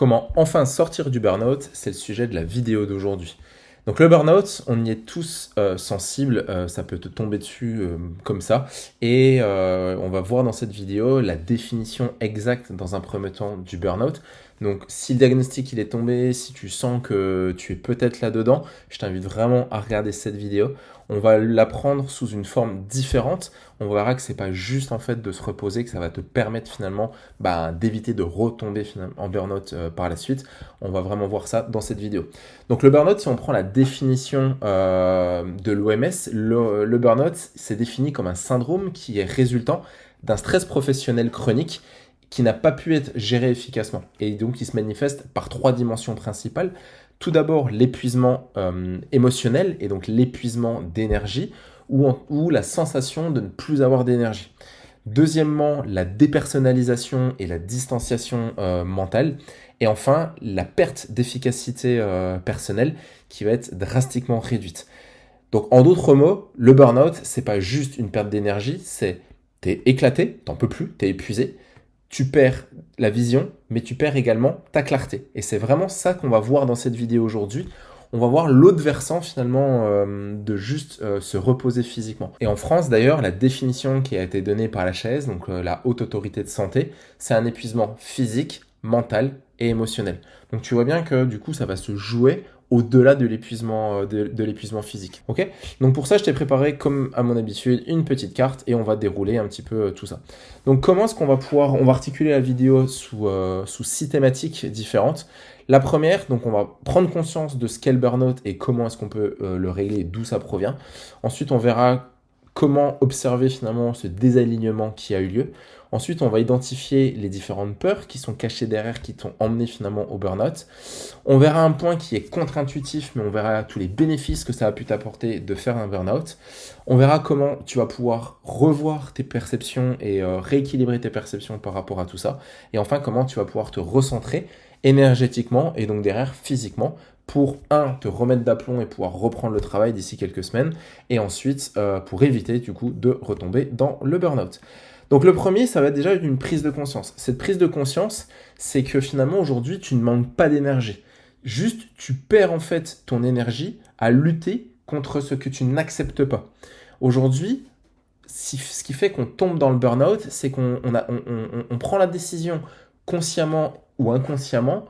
Comment enfin sortir du burn-out, c'est le sujet de la vidéo d'aujourd'hui. Donc le burn-out, on y est tous sensibles, ça peut te tomber dessus comme ça. Et on va voir dans cette vidéo la définition exacte dans un premier temps du burn-out. Donc si le diagnostic il est tombé, si tu sens que tu es peut-être là-dedans, je t'invite vraiment à regarder cette vidéo. On va l'apprendre sous une forme différente. On verra que c'est pas juste en fait de se reposer, que ça va te permettre finalement d'éviter de retomber finalement en burn-out par la suite. On va vraiment voir ça dans cette vidéo. Donc le burn-out, si on prend la définition de l'OMS, le burn-out c'est défini comme un syndrome qui est résultant d'un stress professionnel chronique qui n'a pas pu être géré efficacement. Et donc, il se manifeste par trois dimensions principales. Tout d'abord, l'épuisement émotionnel, et donc l'épuisement d'énergie, ou la sensation de ne plus avoir d'énergie. Deuxièmement, la dépersonnalisation et la distanciation mentale. Et enfin, la perte d'efficacité personnelle qui va être drastiquement réduite. Donc, en d'autres mots, le burn-out, c'est pas juste une perte d'énergie, c'est t'es éclaté, t'en peux plus, t'es épuisé. Tu perds la vision, mais tu perds également ta clarté. Et c'est vraiment ça qu'on va voir dans cette vidéo aujourd'hui. On va voir l'autre versant finalement de juste se reposer physiquement. Et en France d'ailleurs, la définition qui a été donnée par la HAS, donc la Haute Autorité de Santé, c'est un épuisement physique, mental et émotionnel. Donc tu vois bien que du coup ça va se jouer au-delà de l'épuisement de l'épuisement physique. Ok ? Donc pour ça, je t'ai préparé, comme à mon habitude, une petite carte et on va dérouler un petit peu tout ça. Donc comment est-ce qu'on va pouvoir... On va articuler la vidéo sous 6 thématiques différentes. La première, donc on va prendre conscience de ce qu'est le burn-out et comment est-ce qu'on peut le régler, d'où ça provient. Ensuite, on verra comment observer finalement ce désalignement qui a eu lieu. Ensuite, on va identifier les différentes peurs qui sont cachées derrière, qui t'ont emmené finalement au burn-out. On verra un point qui est contre-intuitif, mais on verra tous les bénéfices que ça a pu t'apporter de faire un burn-out. On verra comment tu vas pouvoir revoir tes perceptions et rééquilibrer tes perceptions par rapport à tout ça. Et enfin, comment tu vas pouvoir te recentrer énergétiquement et donc derrière physiquement pour te remettre d'aplomb et pouvoir reprendre le travail d'ici quelques semaines et ensuite pour éviter du coup de retomber dans le burn-out. Donc le premier, ça va être déjà une prise de conscience. Cette prise de conscience, c'est que finalement aujourd'hui, tu ne manques pas d'énergie. Juste, tu perds en fait ton énergie à lutter contre ce que tu n'acceptes pas. Aujourd'hui, ce qui fait qu'on tombe dans le burn-out, c'est qu'on prend la décision consciemment ou inconsciemment,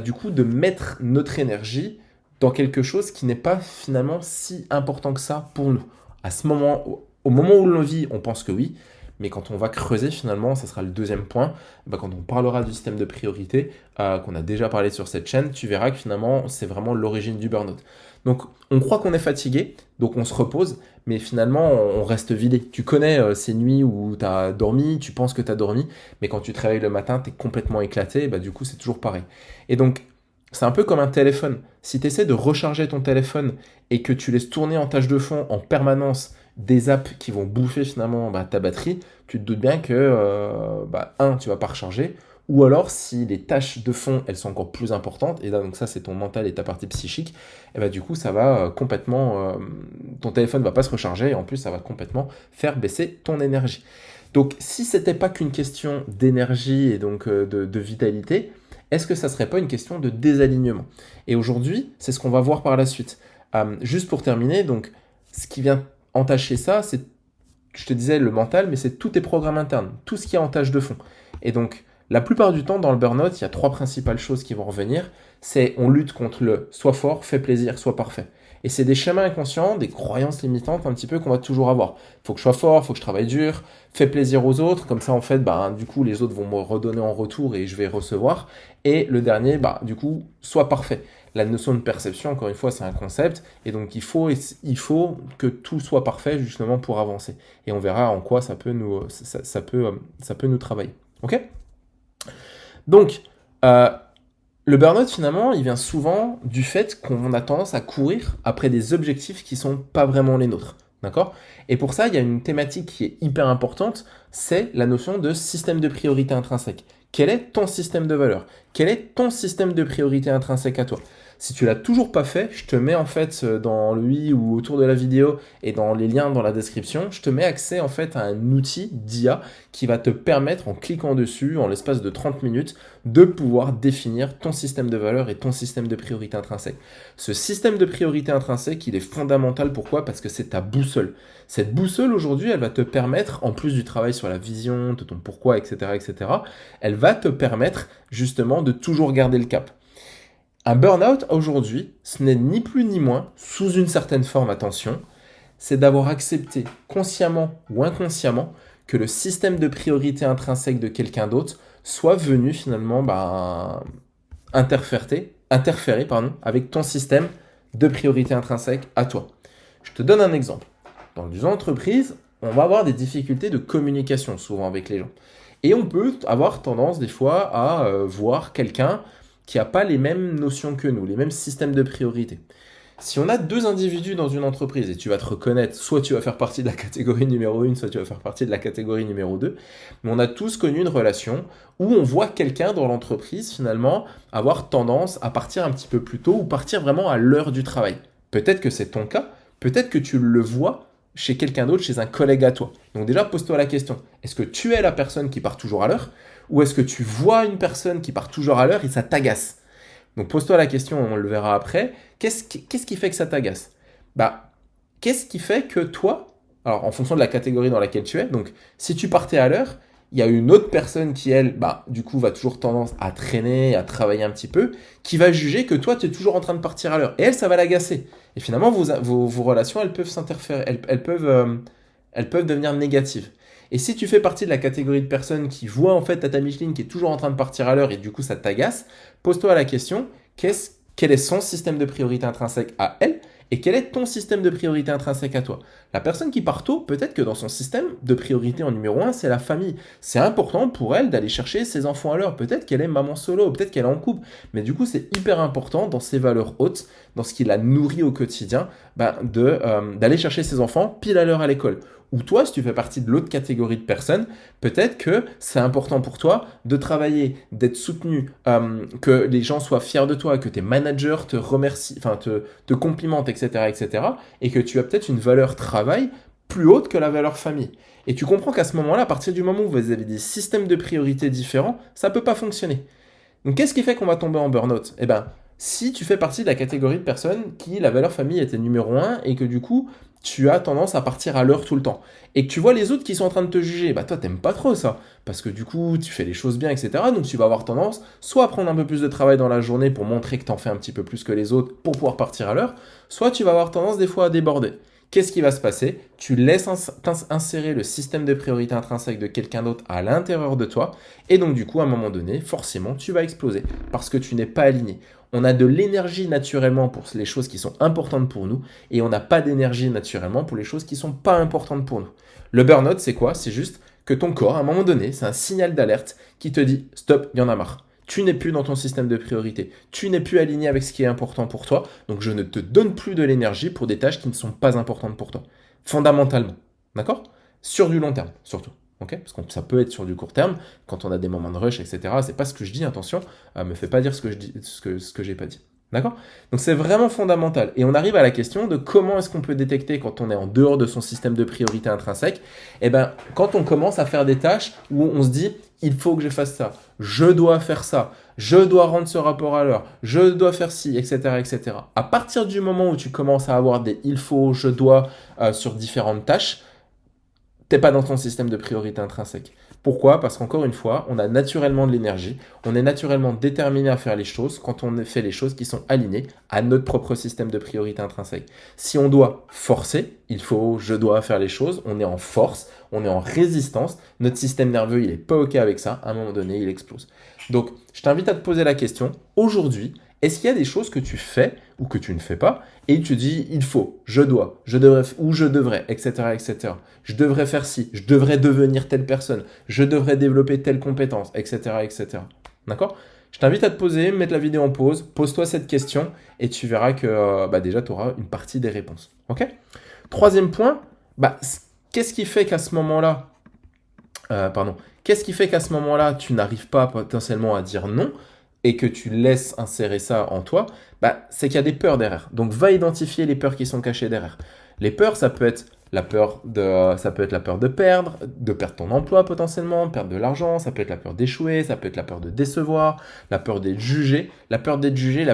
du coup, de mettre notre énergie dans quelque chose qui n'est pas finalement si important que ça pour nous. À ce moment, au moment où l'on vit, on pense que oui, mais quand on va creuser finalement, ça sera le deuxième point, quand on parlera du système de priorité, qu'on a déjà parlé sur cette chaîne, tu verras que finalement, c'est vraiment l'origine du burn-out. Donc, on croit qu'on est fatigué, donc on se repose, mais finalement, on reste vidé. Tu connais ces nuits où tu as dormi, tu penses que tu as dormi, mais quand tu te réveilles le matin, tu es complètement éclaté, et du coup, c'est toujours pareil. Et donc, c'est un peu comme un téléphone. Si tu essaies de recharger ton téléphone et que tu laisses tourner en tâche de fond en permanence des apps qui vont bouffer finalement ta batterie, tu te doutes bien que, tu vas pas recharger, ou alors si les tâches de fond, elles sont encore plus importantes, et là, donc ça c'est ton mental et ta partie psychique, et du coup ça va complètement, ton téléphone va pas se recharger, et en plus ça va complètement faire baisser ton énergie. Donc si c'était pas qu'une question d'énergie et donc de vitalité, est-ce que ça serait pas une question de désalignement ? Et aujourd'hui, c'est ce qu'on va voir par la suite. Juste pour terminer, donc ce qui vient entacher ça, c'est, je te disais, le mental, mais c'est tous tes programmes internes, tout ce qui est en tâche de fond. Et donc, la plupart du temps, dans le burn-out, il y a 3 principales choses qui vont revenir. C'est on lutte contre le sois fort, fais plaisir, sois parfait. Et c'est des schémas inconscients, des croyances limitantes un petit peu qu'on va toujours avoir. Faut que je sois fort, faut que je travaille dur, fais plaisir aux autres, comme ça en fait, du coup, les autres vont me redonner en retour et je vais recevoir. Et le dernier, du coup, sois parfait. La notion de perception, encore une fois, c'est un concept, et donc il faut que tout soit parfait justement pour avancer. Et on verra en quoi ça peut nous travailler. Ok ? Donc, le burn-out, finalement, il vient souvent du fait qu'on a tendance à courir après des objectifs qui sont pas vraiment les nôtres. D'accord ? Et pour ça, il y a une thématique qui est hyper importante, c'est la notion de système de priorité intrinsèque. Quel est ton système de valeur ? Quel est ton système de priorité intrinsèque à toi ? Si tu l'as toujours pas fait, je te mets en fait dans le i ou autour de la vidéo et dans les liens dans la description, je te mets accès en fait à un outil d'IA qui va te permettre, en cliquant dessus, en l'espace de 30 minutes, de pouvoir définir ton système de valeurs et ton système de priorité intrinsèque. Ce système de priorité intrinsèque, il est fondamental. Pourquoi? Parce que c'est ta boussole. Cette boussole, aujourd'hui, elle va te permettre, en plus du travail sur la vision, de ton pourquoi, etc., elle va te permettre justement de toujours garder le cap. Un burn-out, aujourd'hui, ce n'est ni plus ni moins, sous une certaine forme, attention, c'est d'avoir accepté, consciemment ou inconsciemment, que le système de priorité intrinsèque de quelqu'un d'autre soit venu finalement interférer avec ton système de priorité intrinsèque à toi. Je te donne un exemple. Dans une entreprise, on va avoir des difficultés de communication souvent avec les gens. Et on peut avoir tendance des fois à voir quelqu'un qui n'a pas les mêmes notions que nous, les mêmes systèmes de priorité. Si on a deux individus dans une entreprise, et tu vas te reconnaître, soit tu vas faire partie de la catégorie numéro 1, soit tu vas faire partie de la catégorie numéro 2, mais on a tous connu une relation où on voit quelqu'un dans l'entreprise finalement avoir tendance à partir un petit peu plus tôt ou partir vraiment à l'heure du travail. Peut-être que c'est ton cas, peut-être que tu le vois chez quelqu'un d'autre, chez un collègue à toi. Donc déjà, pose-toi la question, est-ce que tu es la personne qui part toujours à l'heure ou est-ce que tu vois une personne qui part toujours à l'heure et ça t'agace? Donc pose-toi la question, on le verra après, qu'est-ce qui fait que ça t'agace? Qu'est-ce qui fait que toi, alors en fonction de la catégorie dans laquelle tu es, donc si tu partais à l'heure, il y a une autre personne qui, elle, du coup, va toujours tendance à traîner, à travailler un petit peu, qui va juger que toi, tu es toujours en train de partir à l'heure. Et elle, ça va l'agacer. Et finalement, vos relations, elles peuvent s'interférer, elles peuvent devenir négatives. Et si tu fais partie de la catégorie de personnes qui voient en fait Tata Micheline qui est toujours en train de partir à l'heure et du coup ça t'agace, pose-toi la question, quel est son système de priorité intrinsèque à elle et quel est ton système de priorité intrinsèque à toi? La personne qui part tôt, peut-être que dans son système de priorité en numéro 1, c'est la famille. C'est important pour elle d'aller chercher ses enfants à l'heure. Peut-être qu'elle est maman solo, peut-être qu'elle est en couple. Mais du coup, c'est hyper important dans ses valeurs hautes, dans ce qui la nourrit au quotidien, d'aller chercher ses enfants pile à l'heure à l'école. Ou toi, si tu fais partie de l'autre catégorie de personnes, peut-être que c'est important pour toi de travailler, d'être soutenu, que les gens soient fiers de toi, que tes managers te remercient, te complimentent, etc., et que tu as peut-être une valeur travail plus haute que la valeur famille. Et tu comprends qu'à ce moment-là, à partir du moment où vous avez des systèmes de priorités différents, ça ne peut pas fonctionner. Donc qu'est-ce qui fait qu'on va tomber en burn-out? Si tu fais partie de la catégorie de personnes qui, la valeur famille était numéro 1 et que du coup, tu as tendance à partir à l'heure tout le temps. Et que tu vois les autres qui sont en train de te juger, toi, t'aimes pas trop ça. Parce que du coup, tu fais les choses bien, etc. Donc, tu vas avoir tendance soit à prendre un peu plus de travail dans la journée pour montrer que t'en fais un petit peu plus que les autres pour pouvoir partir à l'heure, soit tu vas avoir tendance des fois à déborder. Qu'est-ce qui va se passer? Tu laisses insérer le système de priorité intrinsèque de quelqu'un d'autre à l'intérieur de toi. Et donc, du coup, à un moment donné, forcément, tu vas exploser parce que tu n'es pas aligné. On a de l'énergie naturellement pour les choses qui sont importantes pour nous et on n'a pas d'énergie naturellement pour les choses qui ne sont pas importantes pour nous. Le burn-out, c'est quoi? C'est juste que ton corps, à un moment donné, c'est un signal d'alerte qui te dit « Stop, il y en a marre ». Tu n'es plus dans ton système de priorité. Tu n'es plus aligné avec ce qui est important pour toi. Donc, je ne te donne plus de l'énergie pour des tâches qui ne sont pas importantes pour toi. Fondamentalement. D'accord? Sur du long terme, surtout. Okay, parce que ça peut être sur du court terme, quand on a des moments de rush, etc. C'est pas ce que je dis, attention, me fais pas dire ce que je dis, ce que j'ai pas dit. D'accord? Donc c'est vraiment fondamental. Et on arrive à la question de comment est-ce qu'on peut détecter quand on est en dehors de son système de priorité intrinsèque. Quand on commence à faire des tâches où on se dit, il faut que je fasse ça, je dois faire ça, je dois rendre ce rapport à l'heure, je dois faire ci, etc., etc. À partir du moment où tu commences à avoir des il faut, je dois sur différentes tâches, t'es pas dans ton système de priorité intrinsèque. Pourquoi? Parce qu'encore une fois, on a naturellement de l'énergie, on est naturellement déterminé à faire les choses quand on fait les choses qui sont alignées à notre propre système de priorité intrinsèque. Si on doit forcer, je dois faire les choses, on est en force, on est en résistance, notre système nerveux, il est pas OK avec ça, à un moment donné, il explose. Donc, je t'invite à te poser la question, aujourd'hui, est-ce qu'il y a des choses que tu fais ou que tu ne fais pas et tu dis il faut, je dois, je devrais ou je devrais, etc., etc. Je devrais faire ci, je devrais devenir telle personne, je devrais développer telle compétence, etc., etc. D'accord? Je t'invite à te poser, mettre la vidéo en pause, pose-toi cette question et tu verras que déjà tu auras une partie des réponses. Ok? Troisième point, qu'est-ce qui fait qu'à ce moment-là, qu'est-ce qui fait qu'à ce moment-là tu n'arrives pas potentiellement à dire non? et que tu laisses insérer ça en toi, bah, c'est qu'il y a des peurs derrière. Donc, va identifier les peurs qui sont cachées derrière. Les peurs, ça peut être la peur de perdre ton emploi potentiellement, perdre de l'argent, ça peut être la peur d'échouer, ça peut être la peur de décevoir, la peur d'être jugé. La peur d'être jugé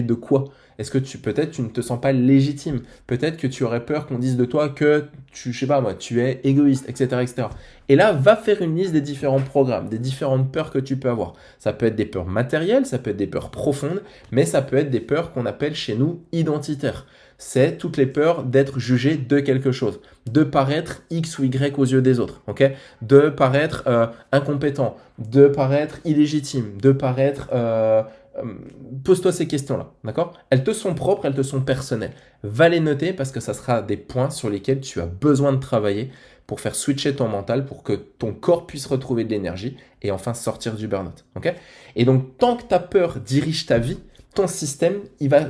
de quoi? Est-ce que peut-être tu ne te sens pas légitime? Peut-être que tu aurais peur qu'on dise de toi que je sais pas moi, tu es égoïste, etc., etc. Et là, va faire une liste des différents programmes, des différentes peurs que tu peux avoir. Ça peut être des peurs matérielles, ça peut être des peurs profondes, mais ça peut être des peurs qu'on appelle chez nous identitaires. C'est toutes les peurs d'être jugé de quelque chose, de paraître X ou Y aux yeux des autres, ok? De paraître incompétent, de paraître illégitime, de paraître... pose-toi ces questions-là, d'accord? Elles te sont propres, elles te sont personnelles. Va les noter parce que ça sera des points sur lesquels tu as besoin de travailler pour faire switcher ton mental, pour que ton corps puisse retrouver de l'énergie et enfin sortir du burn-out, ok? Et donc, tant que ta peur dirige ta vie, ton système, il va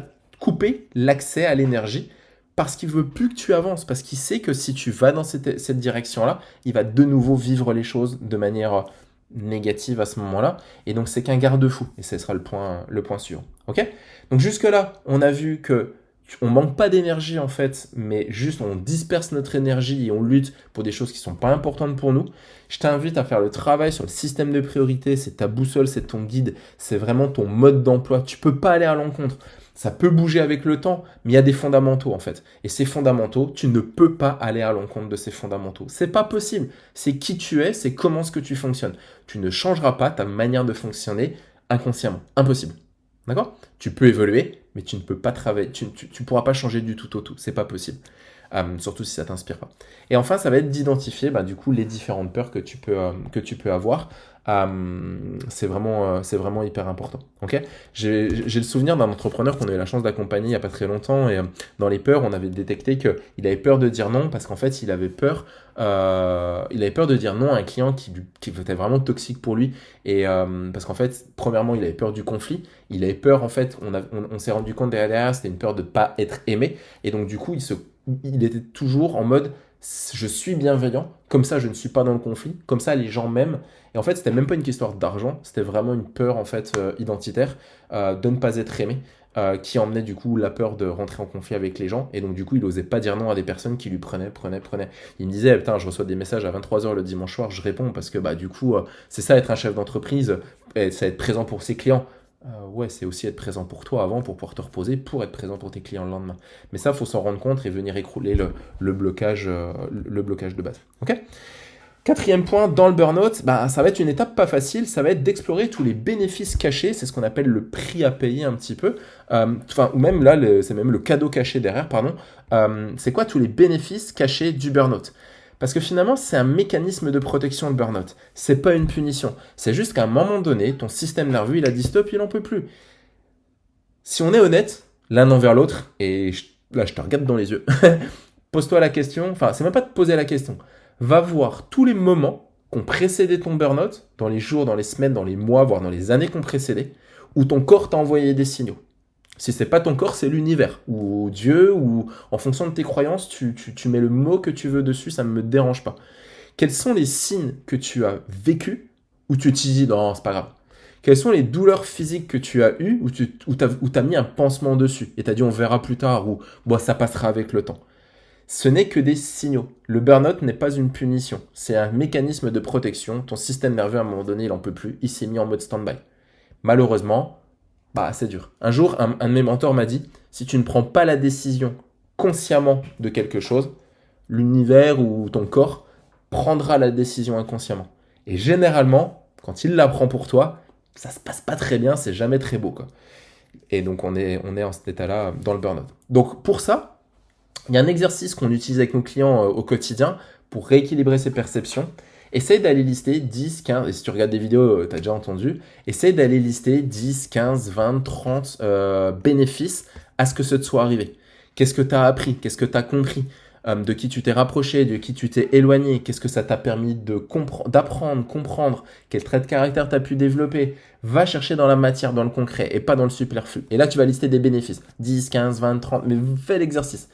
couper l'accès à l'énergie parce qu'il veut plus que tu avances, parce qu'il sait que si tu vas dans cette direction-là, il va de nouveau vivre les choses de manière négative à ce moment-là. Et donc, c'est qu'un garde-fou. Et ce sera le point suivant. Ok? Donc, jusque-là, on a vu que on manque pas d'énergie en fait, mais juste on disperse notre énergie et on lutte pour des choses qui sont pas importantes pour nous. Je t'invite à faire le travail sur le système de priorité. C'est ta boussole, c'est ton guide, c'est vraiment ton mode d'emploi. Tu peux pas aller à l'encontre. Ça peut bouger avec le temps, mais il y a des fondamentaux en fait. Et ces fondamentaux, tu ne peux pas aller à l'encontre de ces fondamentaux. C'est pas possible. C'est qui tu es, c'est comment ce que tu fonctionnes. Tu ne changeras pas ta manière de fonctionner inconsciemment. Impossible. D'accord? Tu peux évoluer, mais tu ne peux pas travailler. Tu pourras pas changer du tout au tout. C'est pas possible. Surtout si ça t'inspire pas. Et enfin, ça va être d'identifier du coup les différentes peurs que tu peux avoir. C'est vraiment hyper important. Ok? J'ai le souvenir d'un entrepreneur qu'on a eu la chance d'accompagner il n'y a pas très longtemps et dans les peurs, on avait détecté qu'il avait peur de dire non parce qu'en fait, il avait peur de dire non à un client qui était vraiment toxique pour lui et parce qu'en fait, premièrement, il avait peur du conflit, il avait peur en fait, on s'est rendu compte derrière, c'était une peur de pas être aimé et donc du coup, il était toujours en mode je suis bienveillant, comme ça je ne suis pas dans le conflit, comme ça les gens m'aiment. Et en fait, c'était même pas une histoire d'argent, c'était vraiment une peur en fait identitaire de ne pas être aimé, qui emmenait du coup la peur de rentrer en conflit avec les gens. Et donc du coup, il osait pas dire non à des personnes qui lui prenaient. Il me disait, putain, je reçois des messages à 23h le dimanche soir, je réponds parce que du coup, c'est ça être un chef d'entreprise, c'est être présent pour ses clients. Ouais, c'est aussi être présent pour toi avant, pour pouvoir te reposer, pour être présent pour tes clients le lendemain. Mais ça, il faut s'en rendre compte et venir écrouler le blocage de base. Ok? Quatrième point, dans le burn-out, ça va être une étape pas facile, ça va être d'explorer tous les bénéfices cachés, c'est ce qu'on appelle le prix à payer un petit peu, ou même là, c'est même le cadeau caché derrière, pardon. C'est quoi tous les bénéfices cachés du burn-out? Parce que finalement, c'est un mécanisme de protection de burn-out. C'est pas une punition. C'est juste qu'à un moment donné, ton système nerveux, il a dit stop, il en peut plus. Si on est honnête, l'un envers l'autre, et là, je te regarde dans les yeux, pose-toi la question, enfin, c'est même pas de te poser la question. Va voir tous les moments qu'ont précédé ton burn-out, dans les jours, dans les semaines, dans les mois, voire dans les années qu'ont précédé, où ton corps t'a envoyé des signaux. Si c'est pas ton corps, c'est l'univers, ou Dieu, ou en fonction de tes croyances, tu mets le mot que tu veux dessus, ça ne me dérange pas. Quels sont les signes que tu as vécus, où tu te dis, non, c'est pas grave. Quelles sont les douleurs physiques que tu as eues, où tu as mis un pansement dessus, et tu as dit, on verra plus tard, ou bon, ça passera avec le temps. Ce n'est que des signaux. Le burn-out n'est pas une punition. C'est un mécanisme de protection. Ton système nerveux, à un moment donné, il n'en peut plus. Il s'est mis en mode stand-by. Malheureusement, c'est dur. Un jour, un de mes mentors m'a dit, si tu ne prends pas la décision consciemment de quelque chose, l'univers ou ton corps prendra la décision inconsciemment. Et généralement, quand il la prend pour toi, ça se passe pas très bien, c'est jamais très beau, quoi. Et donc, on est en cet état-là dans le burn-out. Donc, pour ça, il y a un exercice qu'on utilise avec nos clients au quotidien pour rééquilibrer ses perceptions. Essaye d'aller lister 10, 15, et si tu regardes des vidéos, tu as déjà entendu, essaye d'aller lister 10, 15, 20, 30 bénéfices à ce que ce te soit arrivé. Qu'est-ce que tu as appris? Qu'est-ce que tu as compris? De qui tu t'es rapproché? De qui tu t'es éloigné? Qu'est-ce que ça t'a permis d'apprendre, comprendre? Quel trait de caractère tu as pu développer? Va chercher dans la matière, dans le concret, et pas dans le superflu. Et là, tu vas lister des bénéfices. 10, 15, 20, 30, mais fais l'exercice.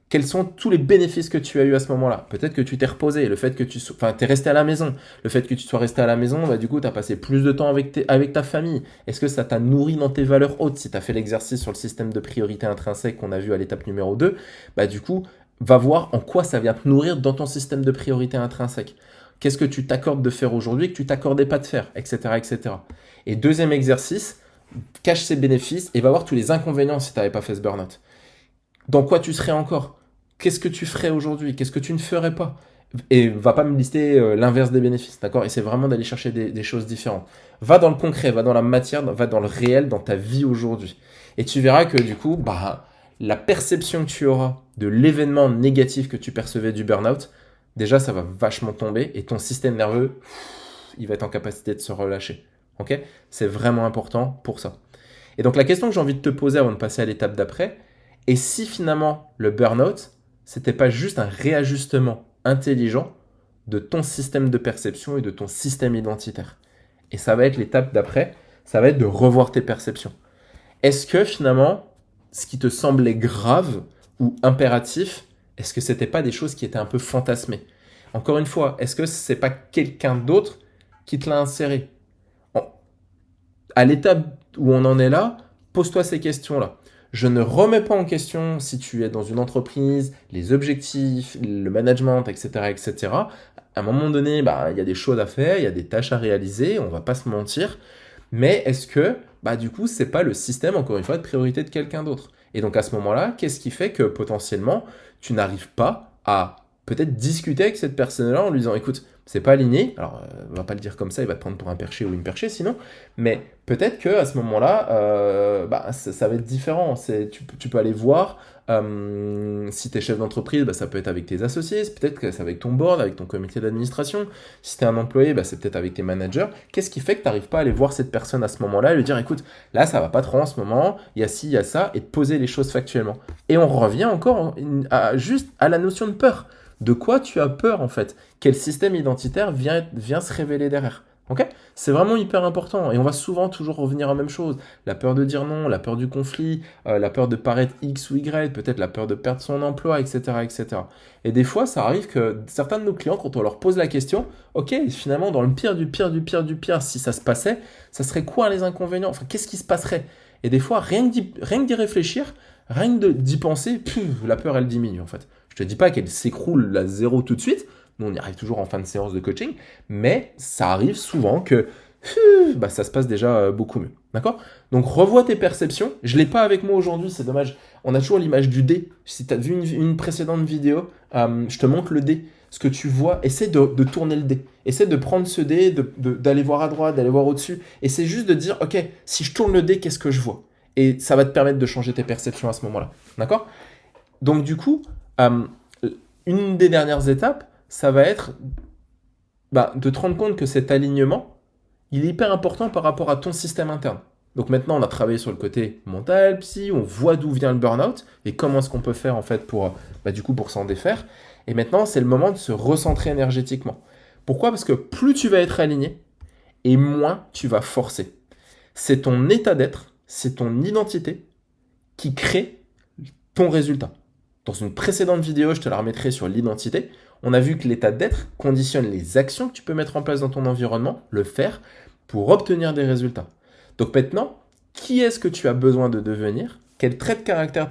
Quels sont tous les bénéfices que tu as eu à ce moment-là? Peut-être que tu t'es reposé, le fait que tu t'es resté à la maison. Le fait que tu sois resté à la maison, bah, du coup, tu as passé plus de temps avec ta famille. Est-ce que ça t'a nourri dans tes valeurs hautes? Si tu as fait l'exercice sur le système de priorité intrinsèque qu'on a vu à l'étape numéro 2, bah, du coup, va voir en quoi ça vient te nourrir dans ton système de priorité intrinsèque. Qu'est-ce que tu t'accordes de faire aujourd'hui que tu t'accordais pas de faire, etc., etc. Et deuxième exercice, cache ses bénéfices et va voir tous les inconvénients si tu n'avais pas fait ce burn-out. Dans quoi tu serais encore? Qu'est-ce que tu ferais aujourd'hui? Qu'est-ce que tu ne ferais pas? Et va pas me lister l'inverse des bénéfices, d'accord? Et c'est vraiment d'aller chercher des choses différentes. Va dans le concret, va dans la matière, va dans le réel, dans ta vie aujourd'hui. Et tu verras que du coup, bah, la perception que tu auras de l'événement négatif que tu percevais du burn-out, déjà, ça va vachement tomber et ton système nerveux, il va être en capacité de se relâcher. Ok? C'est vraiment important pour ça. Et donc la question que j'ai envie de te poser avant de passer à l'étape d'après, et si finalement le burn-out, c'était pas juste un réajustement intelligent de ton système de perception et de ton système identitaire? Et ça va être l'étape d'après, ça va être de revoir tes perceptions. Est-ce que finalement, ce qui te semblait grave ou impératif, est-ce que c'était pas des choses qui étaient un peu fantasmées? Encore une fois, est-ce que c'est pas quelqu'un d'autre qui te l'a inséré? À l'étape où on en est là, pose-toi ces questions-là. Je ne remets pas en question si tu es dans une entreprise, les objectifs, le management, etc., etc. À un moment donné, bah, y a des choses à faire, il y a des tâches à réaliser, on va pas se mentir. Mais est-ce que, bah, du coup, c'est pas le système, encore une fois, de priorité de quelqu'un d'autre? Et donc à ce moment-là, qu'est-ce qui fait que potentiellement, tu n'arrives pas à peut-être discuter avec cette personne-là en lui disant, écoute, c'est pas aligné, alors on va pas le dire comme ça, il va te prendre pour un perché ou une perchée sinon, mais peut-être que à ce moment-là, bah, ça va être différent. Tu peux aller voir si tu es chef d'entreprise, bah, ça peut être avec tes associés, peut-être que c'est avec ton board, avec ton comité d'administration. Si tu es un employé, bah, c'est peut-être avec tes managers. Qu'est-ce qui fait que tu n'arrives pas à aller voir cette personne à ce moment-là et lui dire, écoute, là, ça va pas trop en ce moment, il y a ci, il y a ça, et de poser les choses factuellement. Et on revient encore juste à la notion de peur. De quoi tu as peur en fait? Quel système identitaire vient se révéler derrière? Ok? C'est vraiment hyper important et on va souvent toujours revenir à la même chose. La peur de dire non, la peur du conflit, la peur de paraître X ou Y, peut-être la peur de perdre son emploi, etc., etc. Et des fois, ça arrive que certains de nos clients, quand on leur pose la question, ok, finalement, dans le pire du pire du pire du pire, si ça se passait, ça serait quoi les inconvénients? Enfin, qu'est-ce qui se passerait? Et des fois, rien que d'y réfléchir, rien que d'y penser, la peur, elle diminue en fait. Je te dis pas qu'elle s'écroule à zéro tout de suite. Nous, on y arrive toujours en fin de séance de coaching, mais ça arrive souvent que bah, ça se passe déjà beaucoup mieux. D'accord? Donc, revois tes perceptions. Je ne l'ai pas avec moi aujourd'hui, c'est dommage. On a toujours l'image du dé. Si tu as vu une précédente vidéo, je te montre le dé. Ce que tu vois, essaie de tourner le dé. Essaie de prendre ce dé, d'aller voir à droite, d'aller voir au-dessus. Et c'est juste de dire, ok, si je tourne le dé, qu'est-ce que je vois? Et ça va te permettre de changer tes perceptions à ce moment-là. D'accord? Donc, du coup, une des dernières étapes, ça va être de te rendre compte que cet alignement, il est hyper important par rapport à ton système interne. Donc maintenant, on a travaillé sur le côté mental, psy, on voit d'où vient le burn-out et comment est-ce qu'on peut faire en fait pour s'en défaire. Et maintenant, c'est le moment de se recentrer énergétiquement. Pourquoi? Parce que plus tu vas être aligné et moins tu vas forcer. C'est ton état d'être, c'est ton identité qui crée ton résultat. Dans une précédente vidéo, je te la remettrai sur l'identité. On a vu que l'état d'être conditionne les actions que tu peux mettre en place dans ton environnement, le faire, pour obtenir des résultats. Donc maintenant, qui est-ce que tu as besoin de devenir? Quel trait de caractère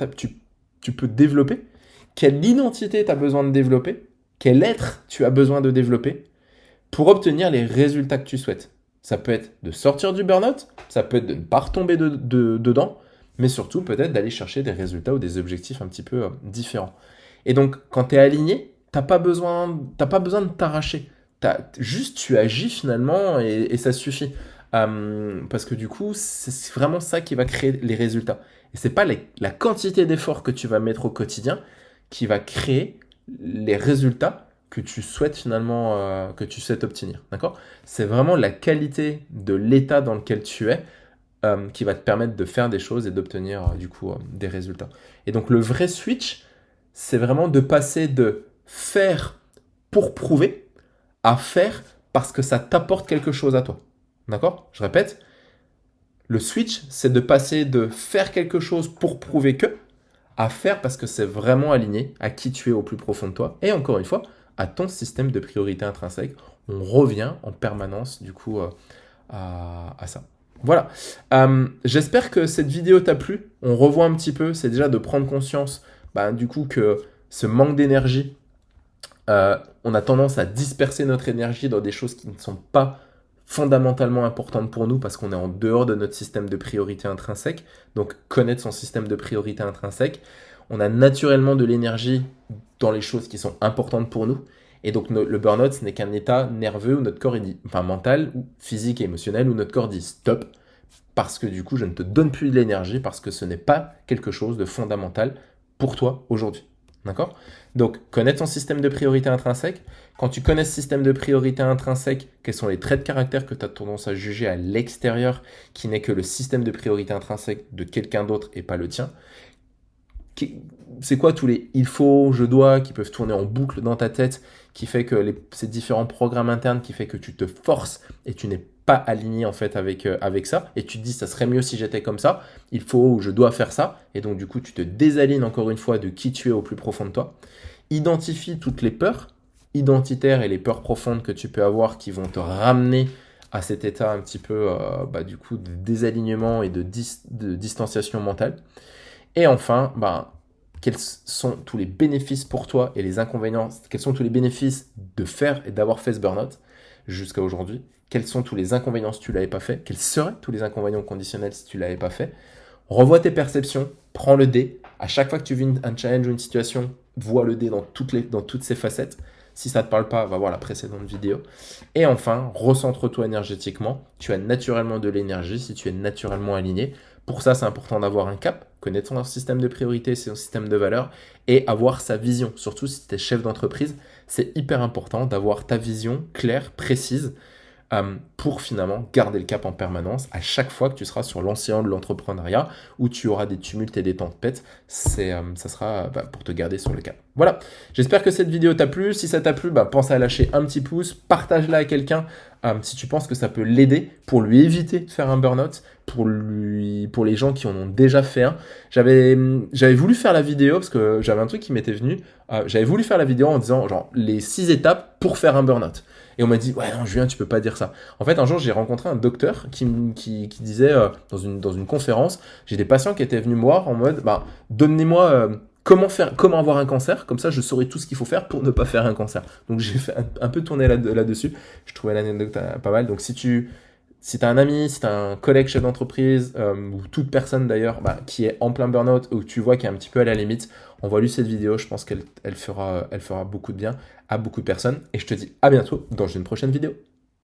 tu peux développer? Quelle identité tu as besoin de développer? Quel être tu as besoin de développer pour obtenir les résultats que tu souhaites? Ça peut être de sortir du burn-out, ça peut être de ne pas retomber dedans, mais surtout peut-être d'aller chercher des résultats ou des objectifs un petit peu différents. Et donc, quand tu es aligné, t'as pas besoin de t'arracher. Juste, tu agis finalement et ça suffit. Parce que du coup, c'est vraiment ça qui va créer les résultats. Et c'est pas la quantité d'efforts que tu vas mettre au quotidien qui va créer les résultats que tu souhaites finalement, que tu souhaites obtenir. D'accord? C'est vraiment la qualité de l'état dans lequel tu es qui va te permettre de faire des choses et d'obtenir du coup des résultats. Et donc le vrai switch, c'est vraiment de passer de faire pour prouver à faire parce que ça t'apporte quelque chose à toi. D'accord? Je répète, le switch, c'est de passer de faire quelque chose pour prouver que à faire parce que c'est vraiment aligné à qui tu es au plus profond de toi. Et encore une fois, à ton système de priorité intrinsèque. On revient en permanence du coup à ça. Voilà. J'espère que cette vidéo t'a plu. On revoit un petit peu, c'est déjà de prendre conscience du coup que ce manque d'énergie, on a tendance à disperser notre énergie dans des choses qui ne sont pas fondamentalement importantes pour nous parce qu'on est en dehors de notre système de priorité intrinsèque. Donc connaître son système de priorité intrinsèque. On a naturellement de l'énergie dans les choses qui sont importantes pour nous. Et donc le burn-out, ce n'est qu'un état nerveux où notre corps est dit, enfin mental, ou physique et émotionnel, où notre corps dit stop, parce que du coup je ne te donne plus de l'énergie, parce que ce n'est pas quelque chose de fondamental pour toi aujourd'hui. D'accord? Donc connaître ton système de priorité intrinsèque. Quand tu connais ce système de priorité intrinsèque, quels sont les traits de caractère que tu as tendance à juger à l'extérieur, qui n'est que le système de priorité intrinsèque de quelqu'un d'autre et pas le tien? C'est quoi tous les il faut, je dois qui peuvent tourner en boucle dans ta tête, qui fait que ces différents programmes internes qui fait que tu te forces et tu n'es pas aligné en fait avec ça, et tu te dis ça serait mieux si j'étais comme ça, il faut ou je dois faire ça, et donc du coup tu te désalignes encore une fois de qui tu es au plus profond de toi. Identifie toutes les peurs identitaires et les peurs profondes que tu peux avoir qui vont te ramener à cet état un petit peu du coup de désalignement et de distanciation mentale. Et enfin, quels sont tous les bénéfices pour toi et les inconvénients, quels sont tous les bénéfices de faire et d'avoir fait ce burn-out jusqu'à aujourd'hui, quels sont tous les inconvénients si tu ne l'avais pas fait, quels seraient tous les inconvénients conditionnels si tu ne l'avais pas fait. Revois tes perceptions, prends le dé, à chaque fois que tu vis un challenge ou une situation, vois le dé dans toutes ses facettes. Si ça ne te parle pas, va voir la précédente vidéo. Et enfin, recentre-toi énergétiquement. Tu as naturellement de l'énergie si tu es naturellement aligné. Pour ça, c'est important d'avoir un cap, connaître son système de priorité, son système de valeurs, et avoir sa vision. Surtout si tu es chef d'entreprise, c'est hyper important d'avoir ta vision claire, précise, pour finalement garder le cap en permanence à chaque fois que tu seras sur l'océan de l'entrepreneuriat où tu auras des tumultes et des tempêtes. Ça sera pour te garder sur le cap. Voilà, j'espère que cette vidéo t'a plu. Si ça t'a plu, pense à lâcher un petit pouce, partage-la à quelqu'un si tu penses que ça peut l'aider pour lui éviter de faire un burn-out, pour les gens qui en ont déjà fait un. J'avais voulu faire la vidéo parce que j'avais un truc qui m'était venu. J'avais voulu faire la vidéo en disant genre les 6 étapes pour faire un burn-out. Et on m'a dit, ouais, non, Julien, tu peux pas dire ça. En fait, un jour, j'ai rencontré un docteur qui disait, dans une conférence, j'ai des patients qui étaient venus me voir en mode, donnez-moi comment avoir un cancer, comme ça, je saurai tout ce qu'il faut faire pour ne pas faire un cancer. Donc, j'ai fait un peu tourner là-dessus. Je trouvais l'anecdote pas mal. Donc, si tu as un ami, si tu as un collègue chef d'entreprise, ou toute personne d'ailleurs qui est en plein burn-out, ou que tu vois qui est un petit peu à la limite, envoie-lui cette vidéo, je pense qu'elle fera beaucoup de bien à beaucoup de personnes. Et je te dis à bientôt dans une prochaine vidéo.